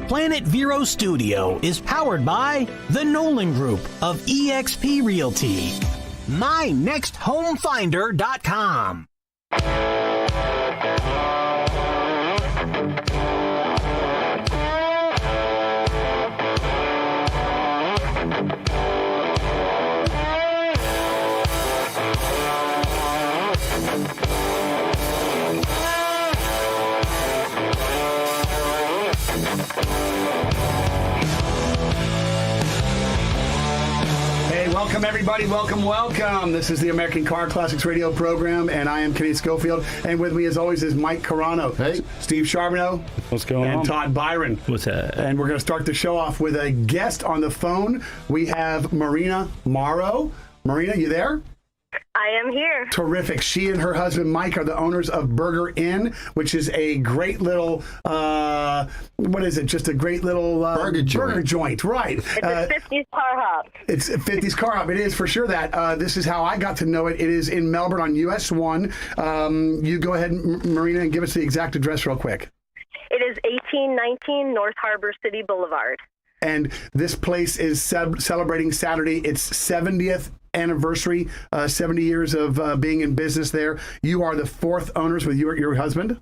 Planet Vero Studio is powered by the Nolan Group of eXp Realty. MyNextHomeFinder.com. Welcome, everybody. Welcome. This is the American Car Classics radio program, and I am Kenny Schofield. And with me, as always, is Mike Carano. Hey. Steve Charbonneau. What's going on? And Todd Byron. What's that? And we're going to start the show off with a guest on the phone. We have Marina Morrow. Marina, you there? I am here. Terrific. She and her husband, Mike, are the owners of Burger Inn, which is a great little, what is it? Just a great little burger joint. Right. It's a 50s car hop. It's a 50s car hop. It is for sure that. This is how I got to know it. It is in Melbourne on US 1. You go ahead, Marina, and give us the exact address real quick. It is 1819 North Harbor City Boulevard. And this place is celebrating Saturday its 70th anniversary, 70 years of being in business there. You are the fourth owners with your husband?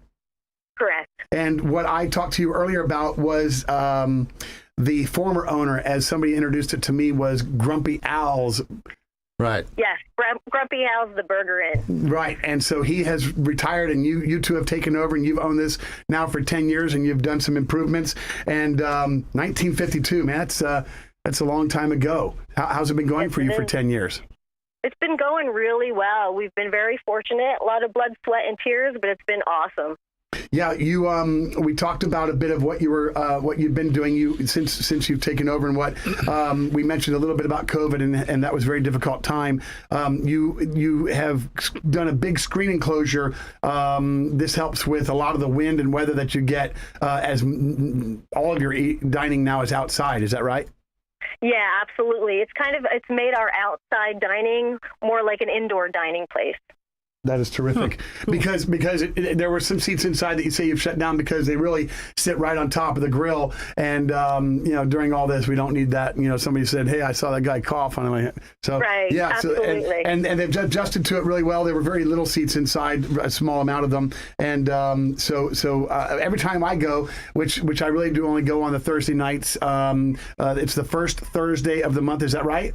Correct. And what I talked to you earlier about was the former owner, as somebody introduced it to me, was Grumpy Al's. Right. Yes, Grumpy Al's the Burger Inn. Right, and so he has retired, and you two have taken over, and you've owned this now for 10 years, and you've done some improvements. And 1952, man, that's a long time ago. How's it been going for you for 10 years? It's been going really well. We've been very fortunate. A lot of blood, sweat, and tears, but it's been awesome. Yeah, you. We talked about a bit of what you've been doing since you've taken over, and what we mentioned a little bit about COVID, and that was a very difficult time. You have done a big screen enclosure. This helps with a lot of the wind and weather that you get, as all of your dining now is outside. Is that right? Yeah, absolutely. It's made our outside dining more like an indoor dining place. That is terrific. Cool. Because there were some seats inside that you say you've shut down because they really sit right on top of the grill. And, during all this, we don't need that. Somebody said, hey, I saw that guy cough on my head. So, right, yeah, absolutely. And they've adjusted to it really well. There were very little seats inside, a small amount of them. And so every time I go, which I really do only go on the Thursday nights, it's the first Thursday of the month. Is that right?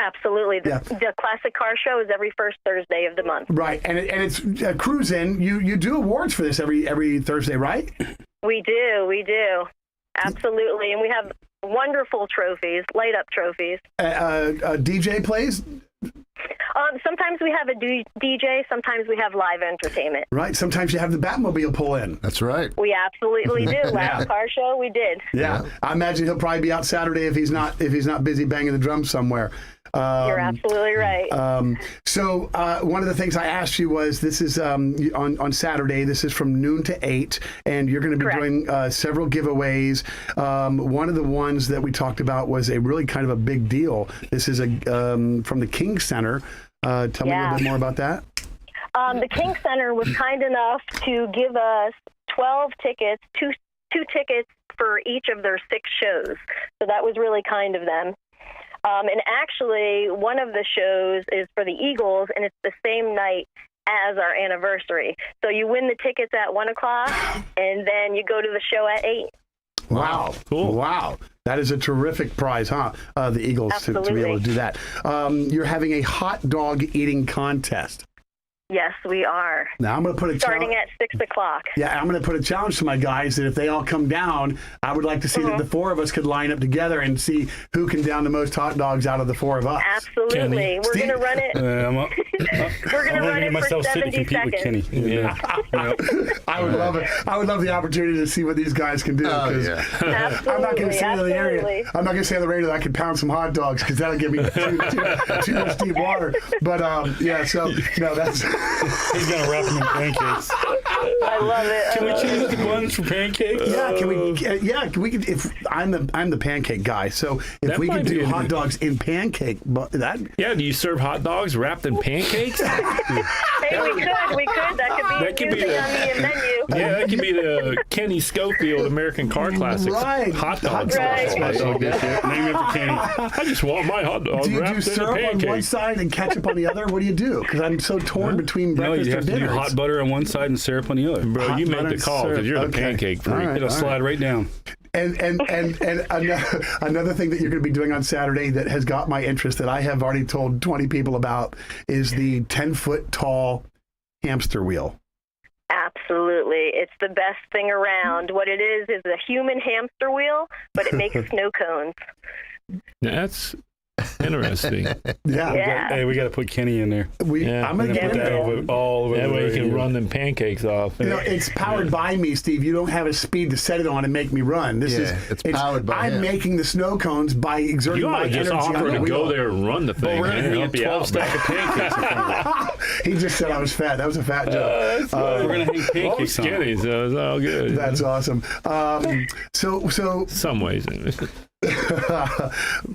Absolutely. The classic car show is every first Thursday of the month. Right. And it's Cruise In. You do awards for this every Thursday, right? We do. Absolutely. And we have wonderful trophies, light up trophies. DJ plays? Sometimes we have a DJ, sometimes we have live entertainment. Right. Sometimes you have the Batmobile pull in. That's right. We absolutely do. Last car show we did. Yeah. I imagine he'll probably be out Saturday if he's not busy banging the drums somewhere. You're absolutely right. So one of the things I asked you was, this is on Saturday. This is from noon to 8, and you're going to be Correct. doing several giveaways. One of the ones that we talked about was a really kind of a big deal. This is from the King Center. Tell me a little bit more about that. The King Center was kind enough to give us 12 tickets, two tickets for each of their 6 shows. So that was really kind of them. And actually, one of the shows is for the Eagles, and it's the same night as our anniversary. So you win the tickets at 1 o'clock, and then you go to the show at 8. Wow. Cool. Wow. That is a terrific prize, huh? The Eagles to be able to do that. You're having a hot dog eating contest. Yes, we are. Now I'm going to put starting at 6 o'clock. Yeah, I'm going to put a challenge to my guys that if they all come down, I would like to see that the 4 of us could line up together and see who can down the most hot dogs out of the 4 of us. Absolutely. We're going to run it. We're going to run it for 70 seconds. With Kenny. Yeah. I would love it. I would love the opportunity to see what these guys can do. Absolutely. I'm not going to say on the area. I'm not going to say on the radio that I can pound some hot dogs because that'll give me too much deep water. But that's. He's going to wrap them in pancakes. I love it. Can we choose the buns for pancakes? Yeah, can we? If I'm the pancake guy, so if we could do hot dogs in pancake, that. Yeah, do you serve hot dogs wrapped in pancakes? Hey, we could. That could be on the menu. too. Yeah, that could be the Kenny Schofield American Car Classics Right. hot dog Right. hot dog this year. Name it for Kenny. I just want my hot dog Do you do wrapped in a syrup on one pancake. side and ketchup on the other? What do you do? Because I'm so torn between No, breakfast you or have to dinner. do hot butter on one side and syrup on the other. Bro, Hot you butter made and the call syrup. because you're the Okay. pancake freak. All right, It'll all slide right down. And another thing that you're going to be doing on Saturday that has got my interest that I have already told 20 people about is the 10-foot tall hamster wheel. Absolutely. It's the best thing around. What it is a human hamster wheel, but it makes snow cones. That's interesting. Yeah. Hey, we got to put Kenny in there. I'm We're going gonna to put get that it. all over That the way you can radio. run them pancakes off. It's powered by me, Steve. You don't have a speed to set it on and make me run. It's powered by I'm him. making the snow cones by exerting You ought my to just energy on offer the to wheel. go there and run the But thing. we're man. going to Help hang you a 12 out, stack of pancakes in front of it. He just said I was fat. That was a fat joke. We're going to hang pancakes on it. Skinny, so it's all good. That's awesome. So Some ways.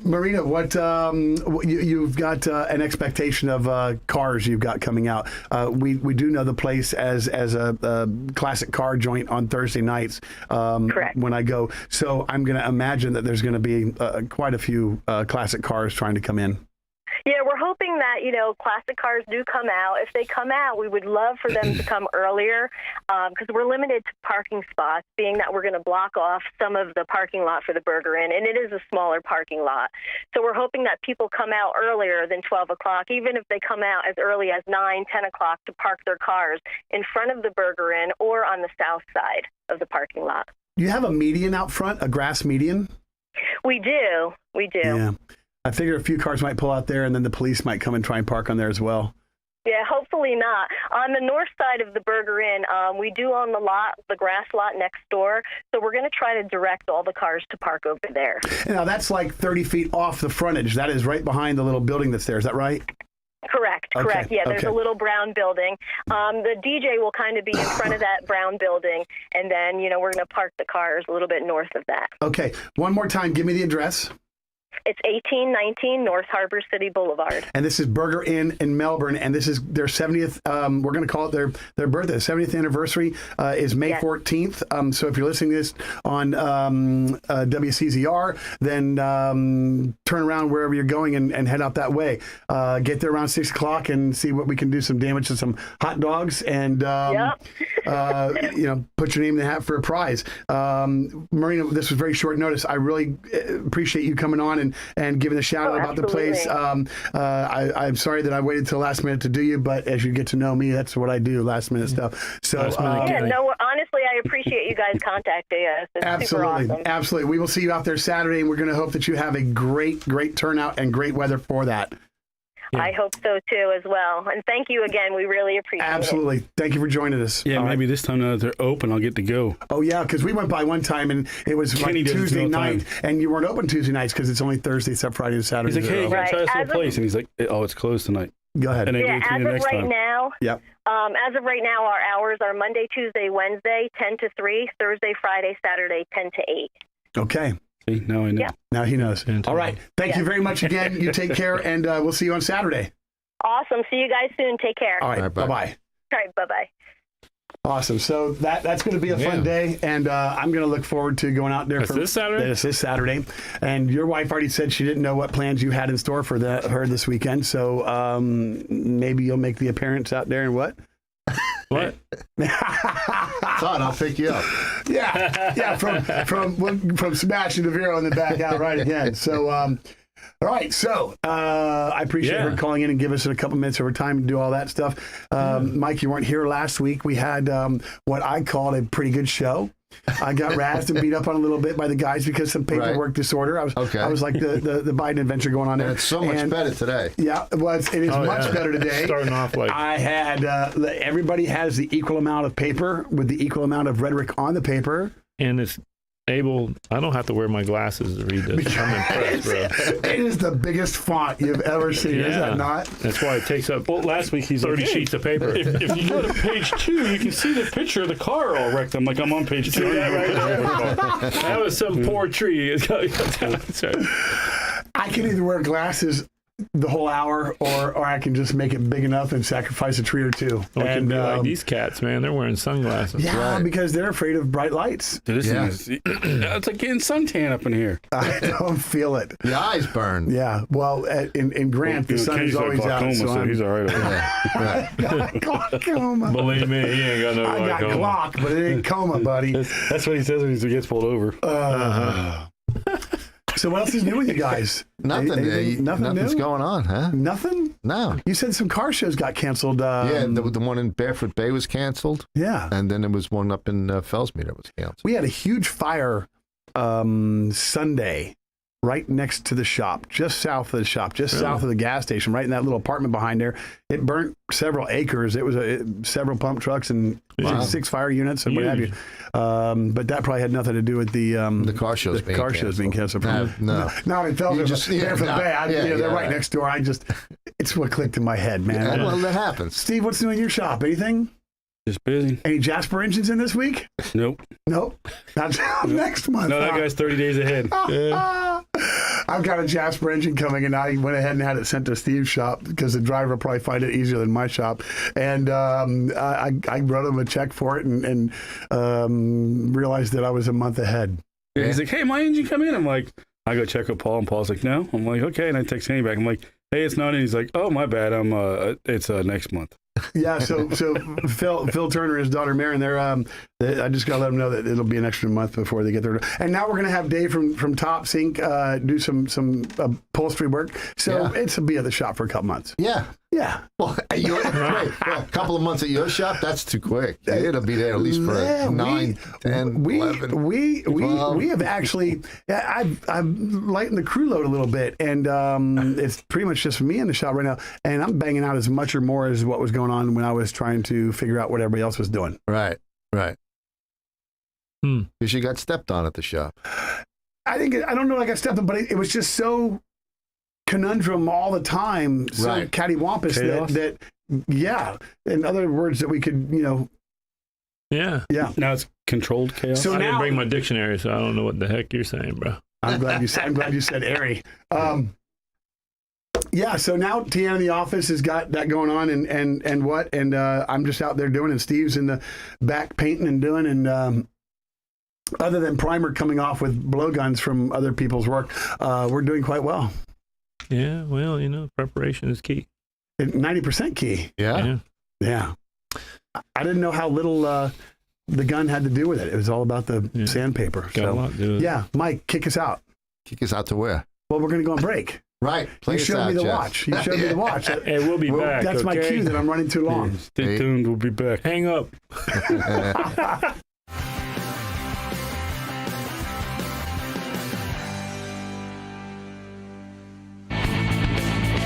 Marina, what you've got an expectation of cars you've got coming out. We do know the place as a classic car joint on Thursday nights. Correct. When I go, so I'm going to imagine that there's going to be quite a few classic cars trying to come in. Yeah, we're hoping that, classic cars do come out. If they come out, we would love for them to come earlier because we're limited to parking spots, being that we're going to block off some of the parking lot for the Burger Inn, and it is a smaller parking lot. So we're hoping that people come out earlier than 12 o'clock, even if they come out as early as 9, 10 o'clock to park their cars in front of the Burger Inn or on the south side of the parking lot. You have a median out front, a grass median? We do. Yeah. I figure a few cars might pull out there, and then the police might come and try and park on there as well. Yeah, hopefully not. On the north side of the Burger Inn, we do own the grass lot next door, so we're going to try to direct all the cars to park over there. Now, that's like 30 feet off the frontage. That is right behind the little building that's there. Is that right? Correct. Yeah, there's a little brown building. The DJ will kind of be in front of that brown building, and then, we're going to park the cars a little bit north of that. Okay. One more time, give me the address. It's 1819 North Harbor City Boulevard. And this is Burger Inn in Melbourne, and this is their 70th, we're going to call it their birthday. 70th anniversary is May 14th. So if you're listening to this on WCZR, then turn around wherever you're going and head out that way. Get there around 6 o'clock and see what we can do, some damage to some hot dogs, and put your name in the hat for a prize. Marina, this was very short notice. I really appreciate you coming on and giving a shout out about the place. I'm sorry that I waited till last minute to do you, but as you get to know me, that's what I do, last minute stuff. So honestly, I appreciate you guys contacting us. It's super awesome. Absolutely. We will see you out there Saturday, and we're going to hope that you have a great turnout and great weather for that. Yeah. I hope so too as well. And thank you again. We really appreciate it. Absolutely. Thank you for joining us. Yeah, maybe this time now that they're open, I'll get to go. Oh, yeah, because we went by one time and it was Kenny like Tuesday night, time. and you weren't open Tuesday nights because it's only Thursday, except Friday and Saturday. He's like, hey, try this little place. And he's like, oh, it's closed tonight. Go ahead. And as of right now, yep. As of right now, our hours are Monday, Tuesday, Wednesday, 10 to 3, Thursday, Friday, Saturday, 10 to 8. Okay. See, now I know. Yeah. Now he knows. All right. Thank you very much again. You take care, and we'll see you on Saturday. Awesome. See you guys soon. Take care. All right. Bye-bye. All right. Bye-bye. Awesome. So that's going to be a fun day, and I'm going to look forward to going out there. This Saturday? This is Saturday. And your wife already said she didn't know what plans you had in store for her this weekend, so maybe you'll make the appearance out there and what? What? Todd, I'll pick you up. Yeah, from Smash to Vero and then back out right again. So, all right. So I appreciate her calling in and give us a couple minutes of her time to do all that stuff. Mike, you weren't here last week. We had what I called a pretty good show. I got razzed and beat up on a little bit by the guys because some paperwork disorder. I was like the Biden adventure going on there. And it's so much better today. Yeah, it was. It is much better today. Starting off like I had everybody has the equal amount of paper with the equal amount of rhetoric on the paper. And it's able, I don't have to wear my glasses to read this. I'm impressed, bro. It is the biggest font you've ever seen, is that not? That's why it takes up last week he's 30 like, sheets of paper. If you go to page 2, you can see the picture of the car all wrecked. I'm like, I'm on page 2. That was some poor tree. I can either wear glasses the whole hour, or I can just make it big enough and sacrifice a tree or two. Or it can be like these cats, man. They're wearing sunglasses. Yeah, because they're afraid of bright lights. Dude, this thing is, it's like getting suntan up in here. I don't feel it. The eyes burn. Yeah, well, in Grant, the sun is always out. So he's all right. Right. Glaucoma. Believe me, he ain't got no I got glaucoma. Glock, but it ain't coma, buddy. That's what he says when he gets pulled over. So what else is new with you guys? Nothing. Nothing's new? going on, huh? Nothing? No. You said some car shows got canceled. Yeah, the one in Barefoot Bay was canceled. Yeah. And then there was one up in Fellsmead that was canceled. We had a huge fire Sunday right next to the shop, just south of the shop, just south of the gas station, right in that little apartment behind there. It burnt several acres. It was several pump trucks and 6 fire units and what have you. But that probably had nothing to do with the car shows being canceled. No. Not in Fellsmead, just- there for the Bay. They're right right. next door. It's what clicked in my head, man. Yeah, well, that happens. Steve, what's new in your shop? Anything? Just busy. Any Jasper Engines in this week? Nope. Nope. Not next month. No, that guy's 30 days ahead. I've got a Jasper engine coming, and I went ahead and had it sent to Steve's shop because the driver will probably find it easier than my shop. And I wrote him a check for it and realized that I was a month ahead. Yeah, he's like, hey, my engine come in. I'm like, I go check with Paul, and Paul's like, no. I'm like, okay. And I text Hanny back. I'm like, hey, it's not in. He's like, oh, my bad. It's next month. Yeah, so Phil Turner, his daughter Marion, I just got to let them know that it'll be an extra month before they get there. And now we're going to have Dave from Top Sync do some upholstery work. So it's be at the shop for a couple months. Yeah. Yeah. Well, wait, a couple of months at your shop, that's too quick. It'll be there at least for 9, 10, 11, we have actually, I've lightened the crew load a little bit, and it's pretty much just me in the shop right now, and I'm banging out as much or more as what was going on when I was trying to figure out what everybody else was doing. Right. Because you got stepped on at the shop. I don't know, like I stepped on, but it was just so conundrum all the time, so cattywampus that in other words that we could, Yeah. Now it's controlled chaos. So I didn't bring my dictionary, so I don't know what the heck you're saying, bro. I'm glad you said airy. So now Tiana in the office has got that going on, and I'm just out there doing, and Steve's in the back painting and doing, and other than primer coming off with blowguns from other people's work, we're doing quite well. Yeah, well, preparation is key. 90% key. Yeah. I didn't know how little the gun had to do with it. It was all about the sandpaper. Got a lot to do with it. Yeah, Mike, kick us out. Kick us out to where? Well, we're going to go on break. Right. You showed me the watch. You showed me the watch. Hey, we'll be back. That's my cue that I'm running too long. Stay tuned. We'll be back. Hang up.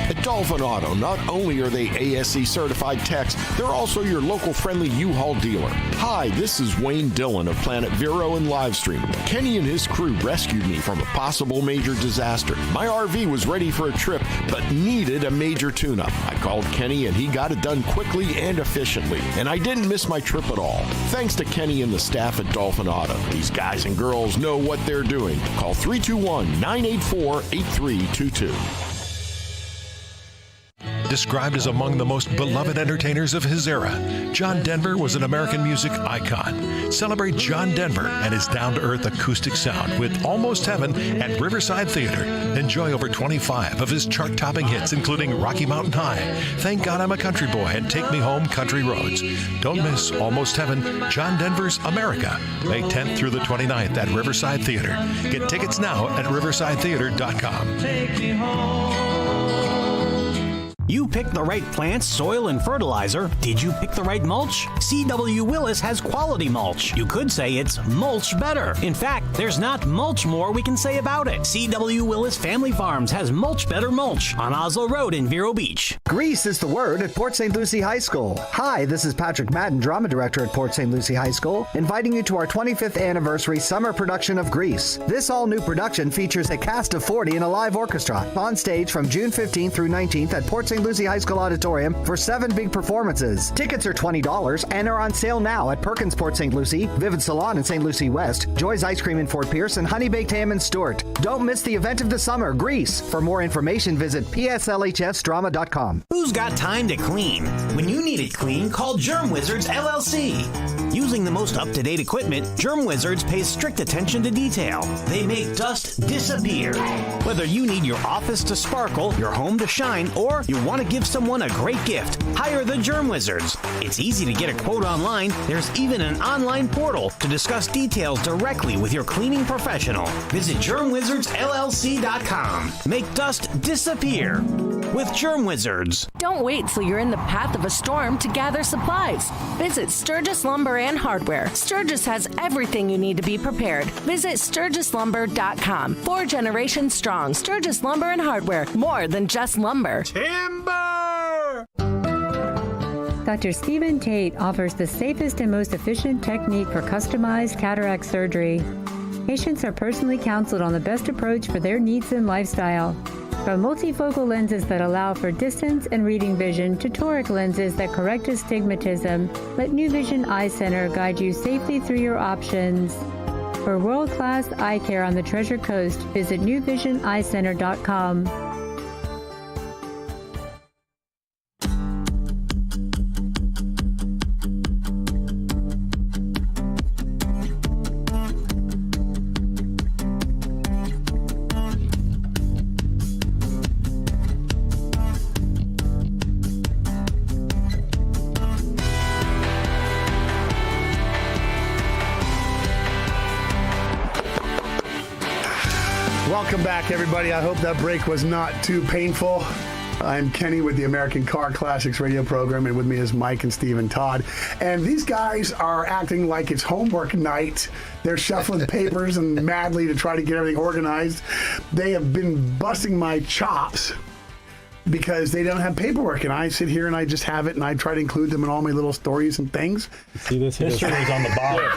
At Dolphin Auto, not only are they ASE certified techs, they're also your local friendly U-Haul dealer. Hi, this is Wayne Dillon of Planet Vero and Livestream. Kenny and his crew rescued me from a possible major disaster. My RV was ready for a trip, but needed a major tune-up. I called Kenny and he got it done quickly and efficiently, and I didn't miss my trip at all. Thanks to Kenny and the staff at Dolphin Auto. These guys and girls know what they're doing. Call 321-984-8322. Described as among the most beloved entertainers of his era, John Denver was an American music icon. Celebrate John Denver and his down-to-earth acoustic sound with Almost Heaven at Riverside Theater. Enjoy over 25 of his chart-topping hits, including Rocky Mountain High, Thank God I'm a Country Boy, and Take Me Home, Country Roads. Don't miss Almost Heaven, John Denver's America, May 10th through the 29th at Riverside Theater. Get tickets now at riversidetheater.com. Take me home. You picked the right plants, soil, and fertilizer. Did you pick the right mulch? C.W. Willis has quality mulch. You could say it's mulch better. In fact, there's not much more we can say about it. C.W. Willis Family Farms has mulch better mulch on Oslo Road in Vero Beach. Grease is the word at Port St. Lucie High School. Hi, this is Patrick Madden, Drama Director at Port St. Lucie High School, inviting you to our 25th anniversary summer production of Grease. This all-new production features a cast of 40 and a live orchestra on stage from June 15th through 19th at Port St. St. Lucie High School Auditorium for 7 big performances. Tickets are $20 and are on sale now at Perkins Port St. Lucie, Vivid Salon in St. Lucie West, Joy's Ice Cream in Fort Pierce, and Honey Baked Ham in Stuart. Don't miss the event of the summer, Grease. For more information, visit pslhsdrama.com. Who's got time to clean? When you need it clean, call Germ Wizards LLC. Using the most up-to-date equipment, Germ Wizards pays strict attention to detail. They make dust disappear. Whether you need your office to sparkle, your home to shine, or you want to give someone a great gift, hire the Germ Wizards. It's easy to get a quote online. There's even an online portal to discuss details directly with your cleaning professional. Visit GermWizardsLLC.com. Make dust disappear with Germ Wizards. Don't wait till you're in the path of a storm to gather supplies. Visit Sturgis Lumber and Hardware. Sturgis has everything you need to be prepared. Visit SturgisLumber.com. 4 generations strong. Sturgis Lumber and Hardware. More than just lumber. Timber! Dr. Stephen Tate offers the safest and most efficient technique for customized cataract surgery. Patients are personally counseled on the best approach for their needs and lifestyle. From multifocal lenses that allow for distance and reading vision to toric lenses that correct astigmatism, let New Vision Eye Center guide you safely through your options. For world-class eye care on the Treasure Coast, visit newvisioneyecenter.com. Welcome back, everybody. I hope that break was not too painful. I'm Kenny with the American Car Classics radio program, and with me is Mike and Steve and Todd. And these guys are acting like it's homework night. They're shuffling papers and madly to try to get everything organized. They have been busting my chops because they don't have paperwork, and I sit here and I just have it, and I try to include them in all my little stories and things. See, this history is on the bottom.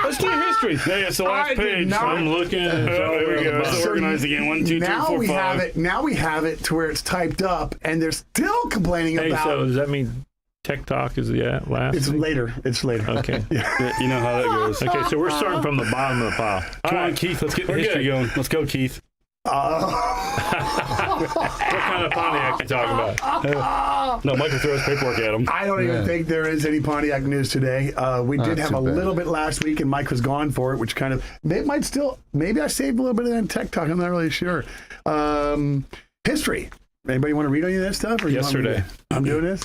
Let's do history. Yeah, it's the last page. I'm looking. Oh, there we go. It's organized again. 1, 2, 3, 4, 5. Now we have it to where it's typed up, and they're still complaining about. So does that mean Tech Talk is the last? It's later. It's later. Okay. Yeah, you know how that goes. Okay, so we're starting from the bottom of the pile. Come on, Keith. Let's get the history going. Let's go, Keith. What kind of Pontiac are you talking about? No, Michael throws paperwork at him. I don't even think there is any Pontiac news today. We did have a little bit last week, and Mike was gone for it, which kind of maybe I saved a little bit of that in Tech Talk. I'm not really sure. History. Anybody want to read any of that stuff? Or Yesterday. I'm doing this.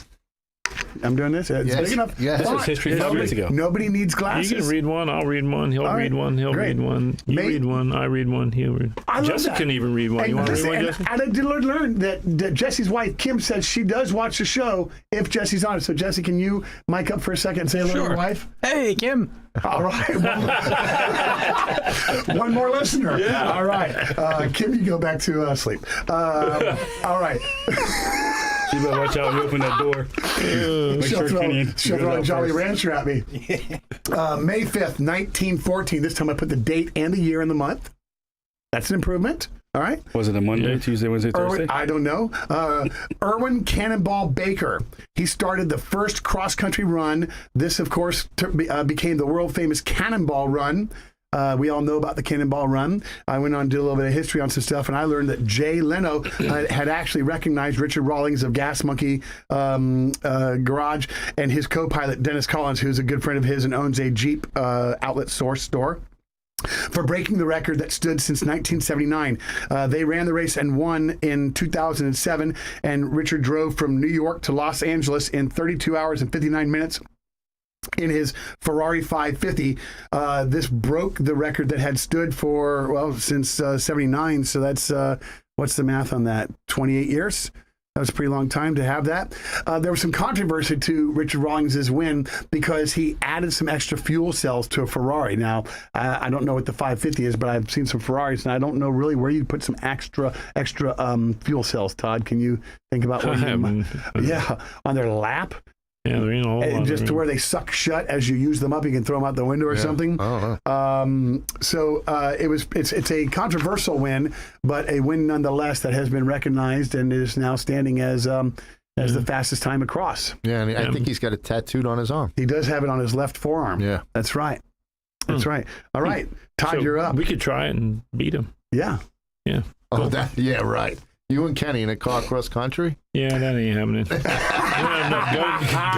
It's big enough. Yes. This was history 5 minutes ago. Nobody needs glasses. You can read one. I'll read one. He'll read one. He'll read one. You read one. I read one. He'll read. Jesse can even read one. You want to read one, Jesse? And I did learn that Jesse's wife, Kim, says she does watch the show if Jesse's on it. So, Jesse, can you mic up for a second and say hello to your wife? Hey, Kim. All right. One more listener. Yeah. All right. Kim, you go back to sleep. All right. You better watch out when you open that door. She'll throw a Jolly Rancher at me. May 5th, 1914. This time I put the date and the year and the month. That's an improvement. All right. Was it a Monday, Tuesday, Wednesday, Thursday? I don't know. Irwin Cannonball Baker. He started the first cross-country run. This, of course, became the world-famous Cannonball Run. We all know about the Cannonball Run. I went on to do a little bit of history on some stuff, and I learned that Jay Leno had actually recognized Richard Rawlings of Gas Monkey Garage and his co-pilot Dennis Collins, who's a good friend of his and owns a Jeep outlet source store, for breaking the record that stood since 1979. They ran the race and won in 2007, and Richard drove from New York to Los Angeles in 32 hours and 59 minutes. In his Ferrari 550, this broke the record that had stood for, since 79. So that's, what's the math on that? 28 years? That was a pretty long time to have that. There was some controversy to Richard Rawlings' win because he added some extra fuel cells to a Ferrari. Now, I don't know what the 550 is, but I've seen some Ferraris, and I don't know really where you put some extra fuel cells, Todd. Can you think about what on their lap? Yeah, there ain't a whole lot just of to room. where they suck shut as you use them up. You can throw them out the window or something. It's a controversial win, but a win nonetheless that has been recognized and is now standing as the fastest time across. Yeah, and I think he's got it tattooed on his arm. He does have it on his left forearm. Yeah. That's right. That's right. All right. Todd, you're up. We could try it and beat him. Yeah. Yeah. Oh, right. You and Kenny in a car cross country? Yeah, that ain't happening.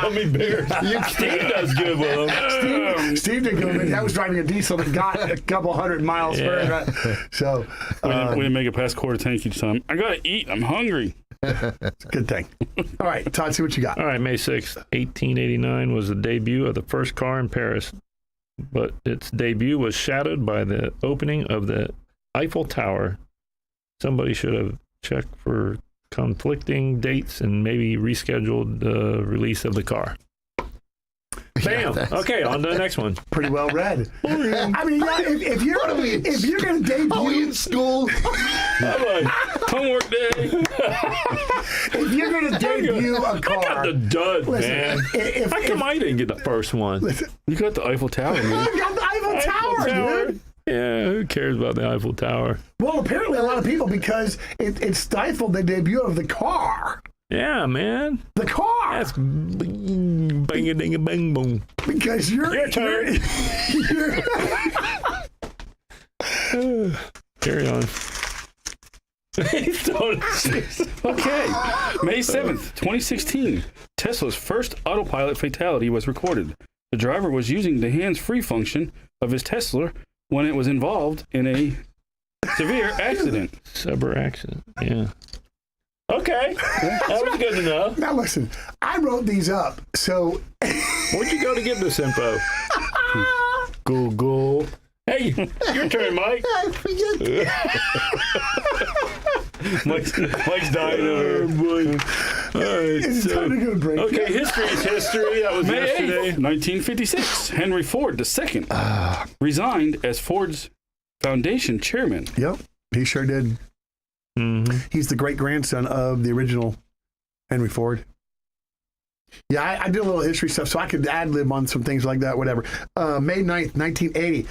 Gummy bear. Steve does good with them. Steve did good. That was driving a diesel that got a couple hundred miles further. So we didn't make it past quarter tank each time. I gotta eat. I'm hungry. It's a good thing. All right, Todd, see what you got. All right, May 6th, 1889 was the debut of the first car in Paris, but its debut was shadowed by the opening of the Eiffel Tower. Somebody should have checked for conflicting dates and maybe rescheduled the release of the car. Bam! Okay, on to the next one. Pretty well read. I mean, if you're going to debut... Are we in school? Homework day. If you're going to debut a car... I got the dud, man. How come I didn't get the first one? You got the Eiffel Tower, man. I got the Eiffel Tower, dude. Yeah, who cares about the Eiffel Tower? Well, apparently a lot of people, because it stifled the debut of the car. Yeah, man. The car. That's bang-a-ding-a-bang-boom. Because you're... turn. Carry on. Okay. May 7th, 2016. Tesla's first autopilot fatality was recorded. The driver was using the hands-free function of his Tesla when it was involved in a severe accident. Severe accident, yeah. Okay, that was good to know. Now listen, I wrote these up, so... Where'd you go to get this info? Google. Hey, your turn, Mike. I forget. Mike's dying over. Boy. All right, It's time to go to break. Okay, history is history. That was May 8th, yesterday. 1956. Henry Ford II resigned as Ford's foundation chairman. Yep, he sure did. Mm-hmm. He's the great-grandson of the original Henry Ford. Yeah, I did a little history stuff, so I could ad-lib on some things like that, whatever. May 9th, 1980.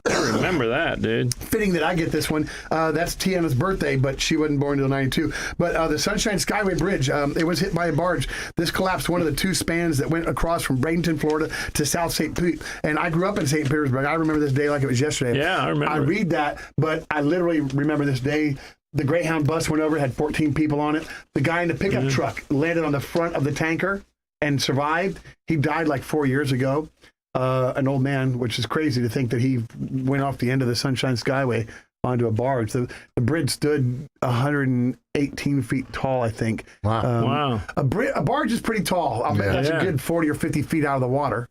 I remember that, dude. Fitting that I get this one. That's Tiana's birthday, but she wasn't born until 92. But the Sunshine Skyway Bridge, it was hit by a barge. This collapsed one of the two spans that went across from Bradenton, Florida to South St. Pete. And I grew up in St. Petersburg. I remember this day like it was yesterday. Yeah, I remember. I read that, but I literally remember this day. The Greyhound bus went over, had 14 people on it. The guy in the pickup truck landed on the front of the tanker and survived. He died like 4 years ago. An old man, which is crazy to think that he went off the end of the Sunshine Skyway onto a barge. The bridge stood 118 feet tall, I think. Wow. Wow. A barge is pretty tall. I mean, that's a good 40 or 50 feet out of the water.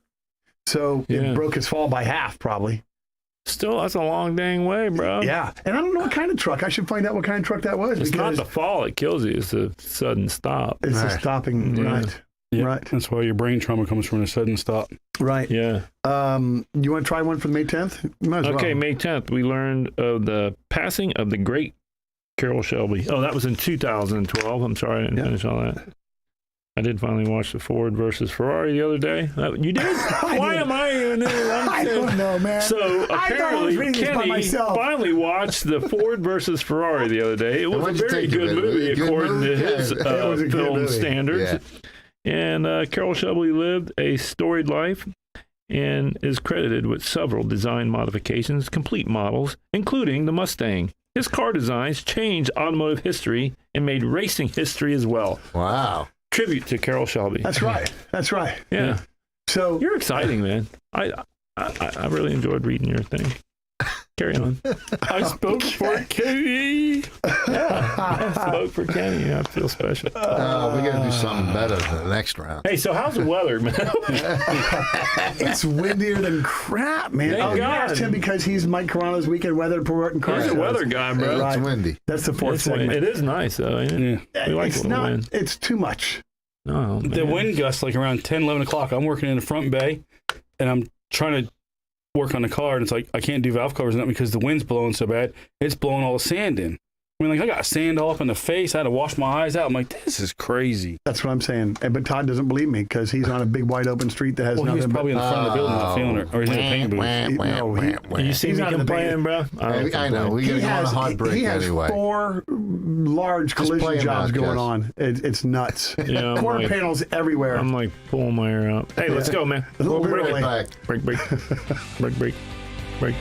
So it broke his fall by half, probably. Still, that's a long dang way, bro. Yeah. And I don't know what kind of truck. I should find out what kind of truck that was. It's not the fall that kills you. It's the sudden stop. It's the stopping, right. Yeah, right. That's why your brain trauma comes from a sudden stop. Right. Yeah. You want to try one for the May 10th? You might as Okay, well. May 10th, we learned of the passing of the great Carroll Shelby. Oh, that was in 2012. I'm sorry I didn't finish all that. I did finally watch the Ford versus Ferrari the other day. You did? Why am I in it? I don't know, man. So apparently, Kenny finally watched the Ford versus Ferrari the other day. It was a very good movie according to his film standards. Yeah. And Carroll Shelby lived a storied life and is credited with several design modifications, complete models, including the Mustang. His car designs changed automotive history and made racing history as well. Wow. Tribute to Carroll Shelby. That's right. That's right. Yeah. So you're exciting, man. I really enjoyed reading your thing. Carry on. I spoke for Kenny. Yeah, I spoke for Kenny. I feel special. We got to do something better the next round. Hey, so how's the weather, man? It's windier than crap, man. Thank you God. asked him because he's Mike Carano's weekend weather report and car He's a shows. weather guy, bro. It's windy. That's the fourth segment. It is nice, though, ain't it? Yeah. We like It's a little not. wind. It's too much. Oh, man. The wind gusts like around 10, 11 o'clock. I'm working in the front bay, and I'm trying to work on the car, and it's like I can't do valve covers and that because the wind's blowing so bad. It's blowing all the sand in. I mean, like, I got sand all up in the face. I had to wash my eyes out. I'm like, this is crazy. That's what I'm saying. But Todd doesn't believe me because he's on a big wide open street that has Well, nothing. he's probably in the front of the building not feeling it. Or he's in a paint booth. You see he's me not in the complaining, bro? I know. We got to go on a hard break he has anyway. 4 large Just play collision him jobs out, going Jess. on. It's nuts. Yeah, I'm Quarter like- panels everywhere. I'm like pulling my hair out. Hey, let's go, man. We'll be Bring right it back. Break.